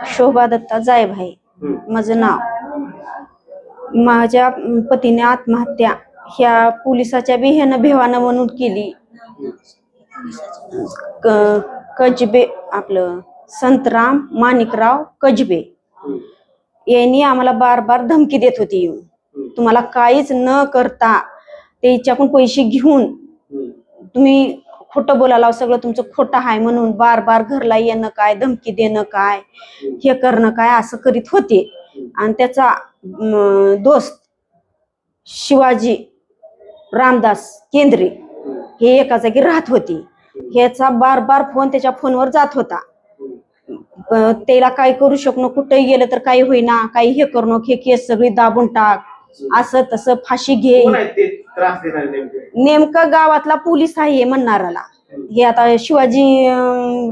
शोभा दत्ता जायभाई माझं नाव। माझ्या पतीने आत्महत्या ह्या पोलिसाच्या बिहेनं भेवानं म्हणून केली। कजबे आपलं संतराम माणिकराव कजबे यांनी आम्हाला बार बार धमकी देत होती, येऊन तुम्हाला काहीच न करता त्याच्याकडून पैसे घेऊन तुम्ही खोटं बोलायला, सगळं तुमचं खोटं आहे म्हणून बार बार घरला येणं काय, धमकी देणं काय, हे करणं काय असं करीत होते। आणि त्याचा दोस्त शिवाजी रामदास केंद्रे हे एका जागी राहत होते। ह्याचा बार बार फोन त्याच्या फोनवर जात होता, त्याला काय करू शकणं, कुठेही गेलं तर काही होईना, काही हे करणं, हे केस सगळी दाबून टाक, असं तसं फाशी घे। नेमकं गावातला पोलीस आहे म्हणणाराला, हे आता शिवाजी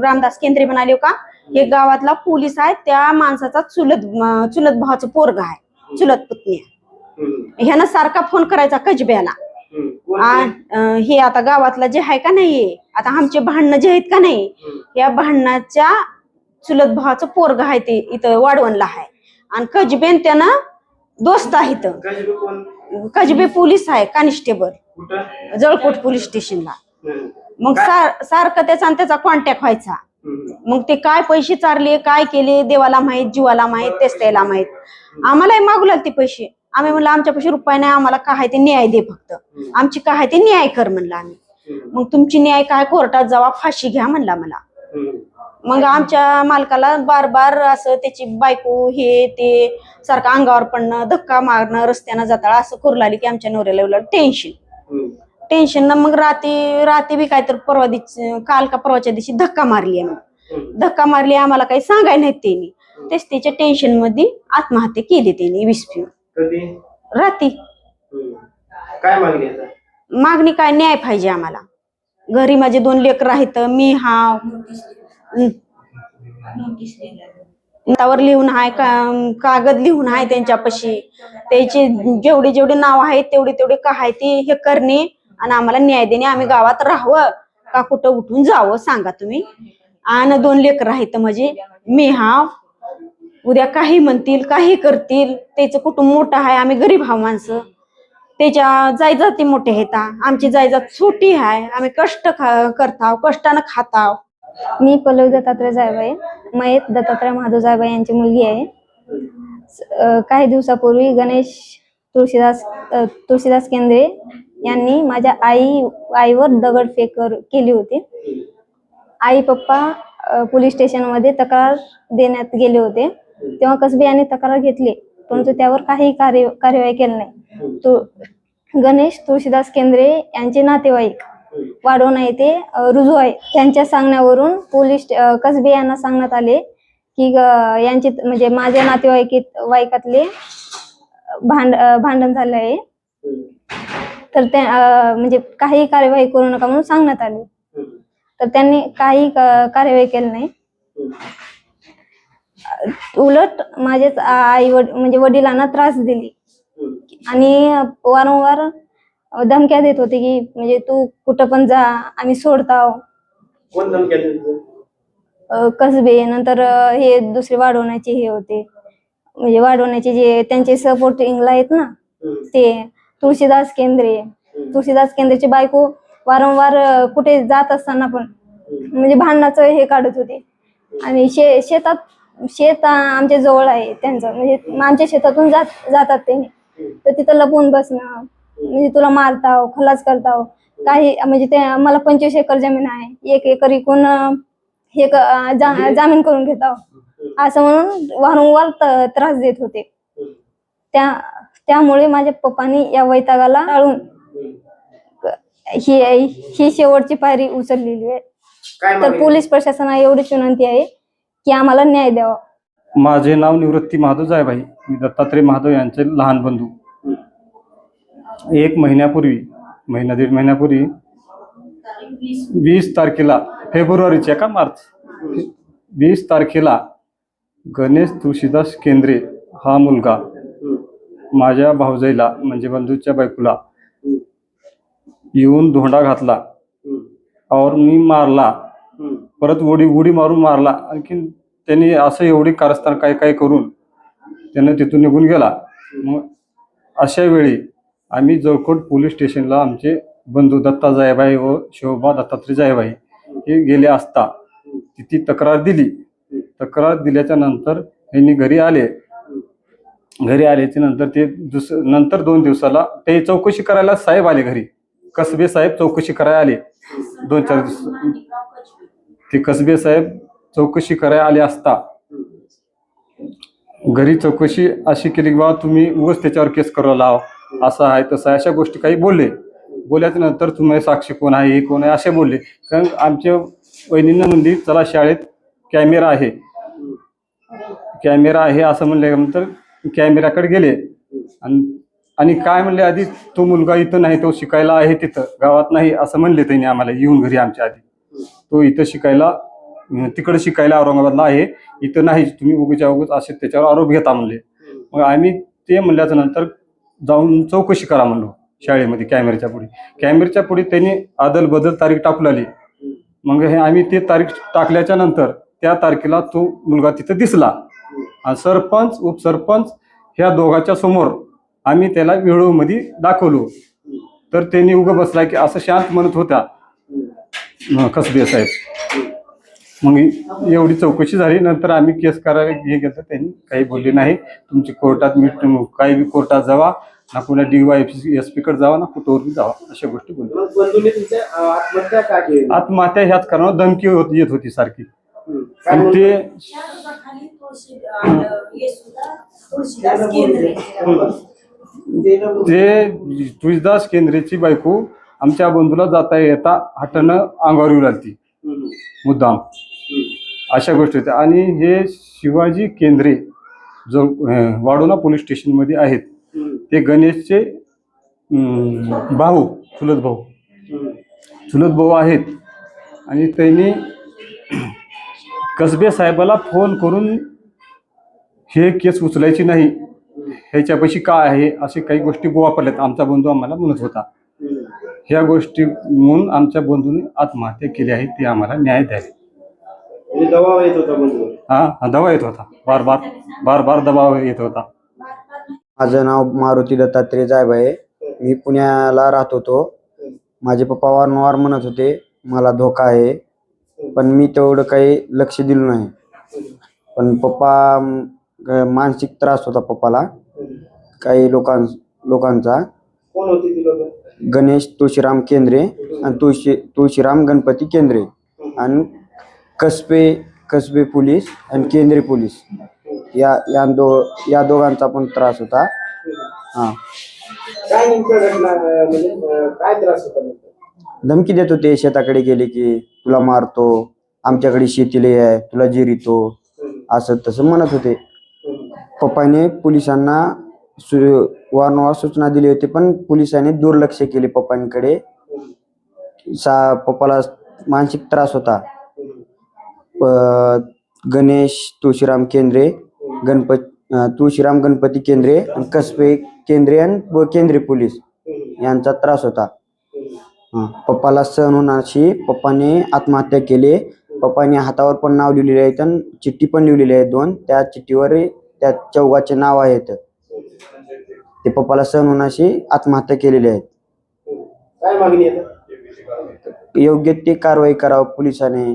रामदास केंद्रे म्हणाले का, हे गावातला पोलीस आहे, त्या माणसाचा चुलत भावाचं पोरग आहे, चुलत पुतणी। ह्यानं सारखा फोन करायचा कजब्याला। हे आता गावातला जे आहे का नाही, आता आमचे भांडणं जे आहेत का नाही, या भांडणाच्या चुलत भावाचं पोरग आहे, ते इथं वाढवणला आहे। आणि कजबेन त्यानं दोस्त आहे, कजबे पोलीस आहे, कॉन्स्टेबल जळकोट पोलीस स्टेशनला। मग सारखं त्याचा आणि त्याचा कॉन्टॅक्ट व्हायचा। मग ते काय पैसे चारले, काय केले, देवाला माहित, जीवाला माहित, तेच त्याला माहित। आम्हालाही मागू लागते पैसे, आम्ही म्हणलं आमच्यापाशी रुपये नाही, आम्हाला काय आहे ते न्याय दे, फक्त आमची काय आहे ते न्याय कर म्हणलं आम्ही। मग तुमची न्याय काय, कोर्टात जावा, फाशी घ्या म्हणला मला। मग आमच्या मालकाला बार बार असं त्याची बायको हे ते सारखं अंगावर पडणं, धक्का मारणं, रस्त्यानं जाताळा असं करू लागली की आमच्या नवऱ्याला टेन्शन ना। मग रात्री बी काय तर परवा दिवशी, काल का परवाच्या दिवशी धक्का मारली, आम्हाला काही सांगाय नाहीत त्यांनी। तेच त्याच्या टेन्शन मध्ये आत्महत्या केली त्यांनी, विष पिऊन रात्री। काय मागणी काय, न्याय पाहिजे आम्हाला। घरी माझे 2 लेकरं आहेत, मी हाव, त्यावर लिहून आहे, कागद लिहून आहे त्यांच्यापाशी, त्याचे जेवढे नाव आहेत तेवढे का आहे ते हे करणे आणि आम्हाला न्याय देणे। आम्ही गावात राहावं का कुठं उठून जावं सांगा तुम्ही। आणि 2 लेकरं आहेत म्हणजे, मी हाव, उद्या काही म्हणतील, काही करतील, त्याचं कुटुंब मोठं आहे, आम्ही गरीब हा माणसं, त्याच्या जायजाती मोठे आहेत, आमची जायजात छोटी आहे, आम्ही कष्ट करताव, कष्टानं खाताव। मी पल्लवी दत्तात्रय जायभाई, मयत दत्तात्रय महादेव जायभाई यांची मुलगी आहे। काही दिवसापूर्वी गणेश तुळशीदास केंद्रे यांनी माझ्या आईवर दगडफेक केली होती। आई पप्पा पोलीस स्टेशन मध्ये तक्रार देण्यात गेले होते, तेव्हा कसबे यांनी तक्रार घेतली, परंतु त्यावर काही कार्यवाही केली नाही। गणेश तुळशीदास केंद्रे यांचे नातेवाईक वाढवणा येथे रुजू आहे, त्यांच्या सांगण्यावरून कसबे यांना सांगण्यात आले की यांची म्हणजे माझ्या नातेवाईकातले भांडण झाले आहे, तर म्हणजे काही कार्यवाही करू नका म्हणून सांगण्यात आले, तर त्यांनी काही कार्यवाही केली नाही। उलट माझेच म्हणजे वडिलांना त्रास दिली आणि वारंवार धमक्या देत होते की म्हणजे तू कुठं पण जा, आम्ही सोडताव। कोण धमक्या देत? कसबे, नंतर हे दुसरे वाढवण्याचे हे होते, म्हणजे वाढवण्याचे जे त्यांचे सपोर्टिंगला आहेत ना, ते तुळशीदास केंद्रेची बायको वारंवार कुठे जात असताना पण म्हणजे भांडणाचं हे काढत होते। आणि शेत आमच्या जवळ आहे त्यांचं, म्हणजे आमच्या शेतातून जातात ते, तर तिथं लपून बसणं, म्हणजे तुला मारताव, खलास करताव, काही म्हणजे ते मला 25 एकर जमीन आहे, 1 एकर इकून हे जामीन करून घेताव असं म्हणून वारंवार त्रास देत होते। त्यामुळे माझ्या पप्पांनी या वैतागाला टाळून ही शेवटची पायरी उचललेली आहे। तर पोलीस प्रशासनाला एवढीच विनंती आहे की आम्हाला न्याय द्यावा। माझे नाव निवृत्ती महादेव जायभाई, मी दत्तात्रय महादेव यांचे लहान बंधू। 1 महिन्यापूर्वी, 1.5 महिन्यापूर्वी 20 तारखेला, फेब्रुवारीच्या का मार्च, 20 तारखेला गणेश तुळशीदास केंद्रे हा मुलगा माझ्या भाऊजाईला म्हणजे बंधूच्या बायकोला येऊन धोंडा घातला और मी मारला, परत उडी मारून मारला, आणखीन त्यांनी असं एवढी कारस्थान काय काय करून त्यानं तिथून निघून गेला. मग अशा वेळी आम्ही जळकोट पोलीस स्टेशनला आमचे बंधू दत्ता जायबाई व शोभा दत्तात्रय जायबाई हे गेले असता तिथे तक्रार दिली. तक्रार दिल्याच्या नंतर यांनी घरी आले. घरी आल्याच्या नंतर ते नंतर 2 दिवसाला ते चौकशी करायला साहेब आले घरी. कसबे साहेब चौकशी करायला आले 2-4 दिवस. ते कसबे साहेब चौकशी करायला आले असता घरी चौकशी अशी केली की बाबा तुम्ही उगाच त्याच्यावर केस करायला लाव, असं आहे तसं आहे, अशा गोष्टी काही बोलले. बोलल्याच्या नंतर तुम्ही साक्षी कोण आहे, हे कोण आहे असे बोलले. कारण आमच्या वहिनींना म्हणली चला शाळेत कॅमेरा आहे, कॅमेरा आहे असं म्हणल्यानंतर कॅमेऱ्याकडे गेले. आणि काय म्हणले, आधी तो मुलगा इथं नाही, तो शिकायला आहे तिथं गावात नाही असं म्हणले त्यांनी आम्हाला येऊन घरी आमच्या आधी. तो इथं शिकायला तिकडे शिकायला औरंगाबादला आहे, इथं नाही, तुम्ही उगीच्या उगीच असे त्याच्यावर आरोप घेता म्हणले. मग आम्ही ते म्हणल्याच्या नंतर जाऊन चौकशी करा म्हणलो शाळेमध्ये कॅमेऱ्याच्या पुढे. कॅमेऱ्याच्या पुढे त्यांनी अदल बदल तारीख टाकू लागली. मग हे आम्ही ते तारीख टाकल्याच्या नंतर त्या तारखेला तो मुलगा तिथं दिसला. आणि सरपंच उपसरपंच ह्या दोघांच्या समोर आम्ही त्याला व्हिडिओमध्ये दाखवलो. तर त्यांनी उगं बसला की असं शांत म्हणत होता कसबे साहेब. मग एवढी चौकशी झाली. नंतर आम्ही केस करायला हे गेलं, त्यांनी काही बोलले नाही. तुमची कोर्टात काही बी कोर्टात जावा ना, पुन्हा DYSP कडे जावा ना, कुठंवर जावा, अशा गोष्टी बोलल्या. मग बंधूंनी तुमच्या आत्महत्या का केली? आत्महत्या ह्याच कारणावर धमकी येत होती सारखी. काय आणि ते तुळशीदास केंद्रेची बायको आमच्या बंधूला जाता येता हटणं अंगावर येऊ लागली मुद्दाम, अशा गोष्टी होत्या. आणि हे शिवाजी केंद्रे जो वाडोना पोलीस स्टेशनमध्ये आहेत, ते गणेशचे भाऊ, चुलत भाऊ आहेत. आणि त्यांनी कसबे साहेबाला फोन करून हे केस उचलायची नाही, ह्याच्यापाशी काय आहे असे काही गोष्टी वापरल्यात. आमचा बंधू आम्हाला म्हणत होता. ह्या गोष्टी म्हणून आमच्या बंधूने आत्महत्या केली आहे. ते आम्हाला न्याय द्यावे. दबाव येत होता बंधूवर? हा, दबाव येत होता, बार दबाव येत होता. माझं नाव मारुती दत्तात्रय जायबाई. मी पुण्याला राहत होतो. माझे पप्पा वारंवार म्हणत होते मला धोका आहे, पण मी तेवढं काही लक्ष दिलं नाही. पण पप्पा मानसिक त्रास होता पप्पाला काही लोकांचा. कोण होती ती लोक? गणेश तुळशीराम केंद्रे आणि तुळशीराम गणपती केंद्रे आणि कसबे पोलीस आणि केंद्रे पोलीस या दोघांचा पण त्रास होता. हा, काय नेमकं घडला, म्हणजे काय त्रास होता नेमका? धमकी देत होते, शेताकडे गेले की तुला मारतो, आमच्याकडे शेतीला आहे, तुला जिरितो, असं तसं म्हणत होते. पप्पाने पोलिसांना वारंवार सूचना दिली होती, पण पोलिसांनी दुर्लक्ष केले पप्पांकडे. पप्पाला मानसिक त्रास होता. गणेश तुळशीराम केंद्रे, तुळशीराम गणपती केंद्रे आणि कसबे केंद्रे व केंद्रे पोलीस यांचा त्रास होता. पप्पाला सहन होण्याची पप्पाने आत्महत्या केली. पप्पाने हातावर पण नाव लिहिलेले आहेत आणि चिठ्ठी पण लिहिलेली आहे 2. त्या चिठ्ठीवर त्या चौघाचे नाव आहेत. ते पप्पाला सहन होण्याची आत्महत्या केलेली आहेत. काय मागणी आहे? योग्य ते कारवाई करावं पोलिसांनी.